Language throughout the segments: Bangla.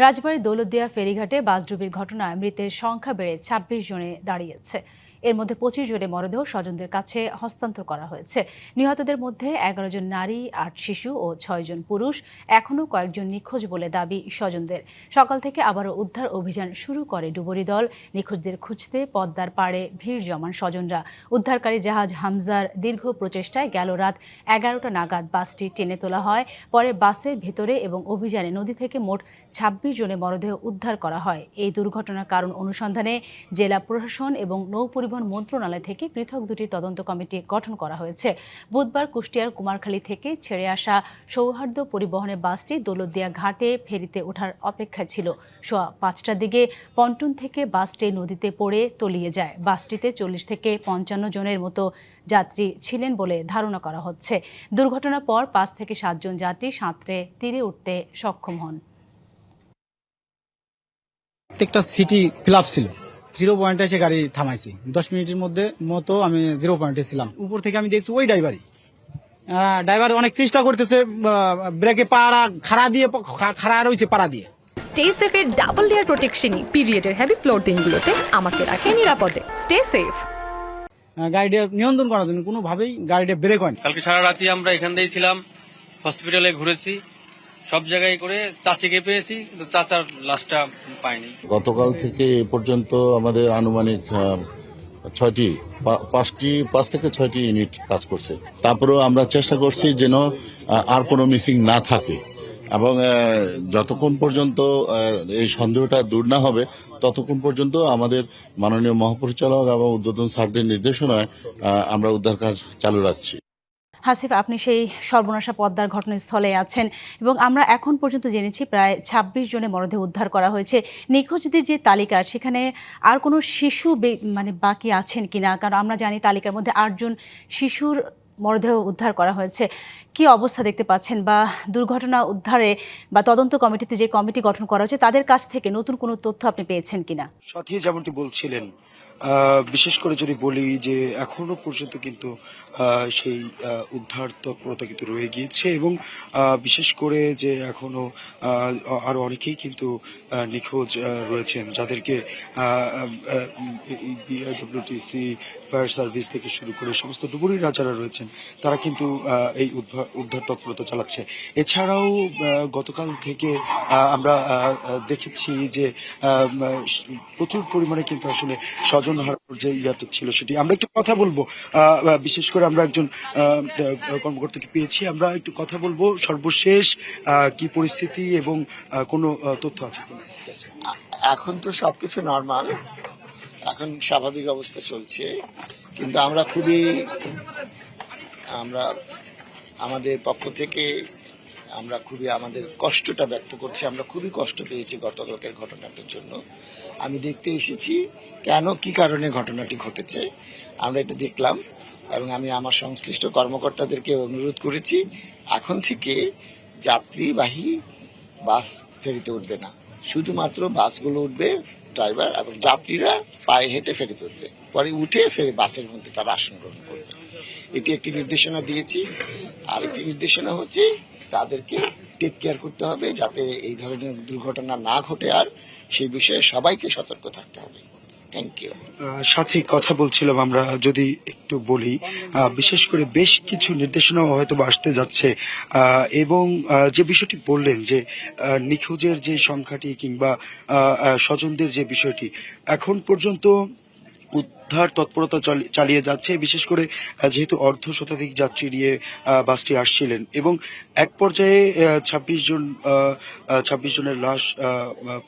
রাজবাড়ী দৌলতদিয়া ফেরিঘাটে বাসডুবির ঘটনায় মৃতের সংখ্যা বেড়ে ২৬ জনে দাঁড়িয়েছে। এর মধ্যে ২৫ জনের মরদেহ স্বজনদের কাছে হস্তান্তর করা হয়েছে। নিহতদের মধ্যে ১১ জন নারী, ৮ শিশু ও ৬ জন পুরুষ। এখনও কয়েকজন নিখোঁজ বলে দাবি স্বজনদের। সকাল থেকে আবারও উদ্ধার অভিযান শুরু করে ডুবুরি দল। নিখোঁজদের খুঁজতে পদ্মার পাড়ে ভিড় জমান স্বজনরা। উদ্ধারকারী জাহাজ হামজার দীর্ঘ প্রচেষ্টায় গেল রাত ১১টা নাগাদ বাসটি টেনে তোলা হয়। পরে বাসের ভেতরে এবং অভিযানে নদী থেকে মোট ২৬ জনের মরদেহ উদ্ধার করা হয়। এই দুর্ঘটনার কারণ অনুসন্ধানে জেলা প্রশাসন এবং নৌপরিবহন মন্ত্রণালয় থেকে পৃথক দুটি তদন্ত কমিটি গঠন করা হয়েছে। বুধবার কুষ্টিয়ার কুমারখালী থেকে ছেড়ে আসা সৌহার্দ্য পরিবহনের বাসটি দৌলতদিয়া ঘাটে ফেরিতে ওঠার অপেক্ষায় ছিল। সোয়া ৫টার দিকে পন্টুন থেকে বাসটি নদীতে পড়ে তলিয়ে যায়। বাসটিতে ৪০ থেকে ৫৫ জনের মতো যাত্রী ছিলেন বলে ধারণা করা হচ্ছে। দুর্ঘটনার পর ৫ থেকে ৭ জন যাত্রী সাঁতরে তীরে উঠতে সক্ষম হন। প্রত্যেকটা সিটি ফিল ছিল। 0 পয়েন্টে এসে গাড়ি থামাইছি। 10 মিনিটের মতো আমি 0 পয়েন্টে ছিলাম। উপর থেকে আমি দেখছি ওই ড্রাইভার অনেক চেষ্টা করতেছে, ব্রেকে খাড়া রয়েছে পাড়া দিয়ে। স্টে সেফের ডাবল লেয়ার প্রোটেকশনই পিরিয়ডের হেভি ফ্লোর দিনগুলোতে আমাকে রাখে নিরাপদে। Stay safe. গাড়িটা নিয়ন্ত্রণ করার জন্য কোনোভাবেই গাড়িটা ব্রেক হয়নি। কালকে সারা রাতি আমরা এখান দিয়েই ছিলাম, হসপিটালে ঘুরেছি, সব জায়গায় করে চাচিকে পেয়েছি, কিন্তু চাচার লাশটা পাইনি। গতকাল থেকে এ পর্যন্ত আমাদের আনুমানিক 5 থেকে 6টি ইউনিট কাজ করছে। তারপরেও আমরা চেষ্টা করছি যেন আর কোনো মিসিং না থাকে এবং যতক্ষণ পর্যন্ত এই সন্দেহটা দূর না হবে ততক্ষণ পর্যন্ত আমাদের মাননীয় মহাপরিচালক এবং ঊর্ধ্বতন স্যারদের নির্দেশনায় আমরা উদ্ধার কাজ চালু রাখছি। হাসিফ, আপনি সেই সর্বনাশা পদ্মার ঘটনাস্থলে আছেন এবং আমরা এখন পর্যন্ত জেনেছি প্রায় ২৬ জনের মরদেহ উদ্ধার করা হয়েছে। নিখোঁজদের যে তালিকা, সেখানে আর কোনো শিশু বাকি আছেন কিনা? কারণ আমরা জানি তালিকার মধ্যে ৮ জন শিশুর মরদেহ উদ্ধার করা হয়েছে। কি অবস্থা দেখতে পাচ্ছেন, বা দুর্ঘটনা উদ্ধারে বা তদন্ত কমিটিতে যে কমিটি গঠন করা হয়েছে তাদের কাছ থেকে নতুন কোনো তথ্য আপনি পেয়েছেন কিনা? সাথী যেমনটি বলছিলেন, বিশেষ করে যদি বলি যে এখনো পর্যন্ত কিন্তু সেই উদ্ধার তৎপরতা কিন্তু রয়ে গিয়েছে এবং বিশেষ করে যে এখনো আরো অনেকেই কিন্তু নিখোঁজ রয়েছেন, যাদেরকে বিআইডব্লিউটিসি, ফায়ার সার্ভিস থেকে শুরু করে সমস্ত ডুবুরিরা যারা রয়েছেন তারা কিন্তু এই উদ্ধার তৎপরতা চালাচ্ছে। এছাড়াও গতকাল থেকে আমরা দেখেছি যে প্রচুর পরিমাণে কিন্তু আসলে স্বজন হারানোর যে ইয়াটা ছিল সেটি আমরা একটু কথা বলবো। বিশেষ করে আমরা একজন কর্মকর্তাকে পেয়েছি, আমরা একটু কথা বলবো সর্বশেষ কি পরিস্থিতি এবং কোনো তথ্য আছে। এখন তো সবকিছু নর্মাল, এখন স্বাভাবিক অবস্থা চলছে, কিন্তু আমরা আমাদের পক্ষ থেকে আমরা আমাদের কষ্টটা ব্যক্ত করছি। আমরা খুবই কষ্ট পেয়েছি গতকালকের ঘটনাটার জন্য। আমি দেখতে এসেছি কি কারণে ঘটনাটি ঘটেছে, আমরা এটা দেখলাম এবং আমি আমার সংশ্লিষ্ট কর্মকর্তাদেরকে অনুরোধ করেছি এখন থেকে যাত্রীবাহী বাস ফেরিতে উঠবে না, শুধুমাত্র বাসগুলো উঠবে, ড্রাইভার এবং যাত্রীরা পায়ে হেঁটে ফেরিতে উঠবে, পরে উঠে ফেরি বাসের মধ্যে তারা আসন গ্রহণ করবে। এটি একটি নির্দেশনা দিয়েছি। আর একটি নির্দেশনা হচ্ছে তাদেরকে টেক কেয়ার করতে হবে যাতে এই ধরনের দুর্ঘটনা না ঘটে, আর সেই বিষয়ে সবাইকে সতর্ক থাকতে হবে। Thank you. সাথে কথা বলছিলাম আমরা, যদি একটু বলি বিশেষ করে বেশ কিছু নির্দেশনা হয়তো আসতে যাচ্ছে এবং যে বিষয়টি বললেন যে নিখোঁজের যে সংখ্যাটি কিংবা স্বজনদের যে বিষয়টি, এখন পর্যন্ত উদ্ধার তৎপরতা চালিয়ে যাচ্ছে। বিশেষ করে যেহেতু অর্ধ শতাধিক যাত্রী নিয়ে বাসটি আসছিলেন এবং এক পর্যায়ে ২৬ জনের লাশ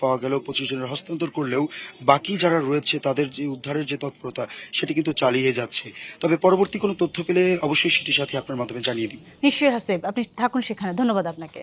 পাওয়া গেল, ২৫ জনের হস্তান্তর করলেও বাকি যারা রয়েছে তাদের যে উদ্ধারের যে তৎপরতা সেটি কিন্তু চালিয়ে যাচ্ছে। তবে পরবর্তী কোনো তথ্য পেলে অবশ্যই সেটির সাথে আপনার মাধ্যমে জানিয়ে দিন। নিশ্চয়ই হাসিফ, আপনি থাকুন সেখানে। ধন্যবাদ আপনাকে।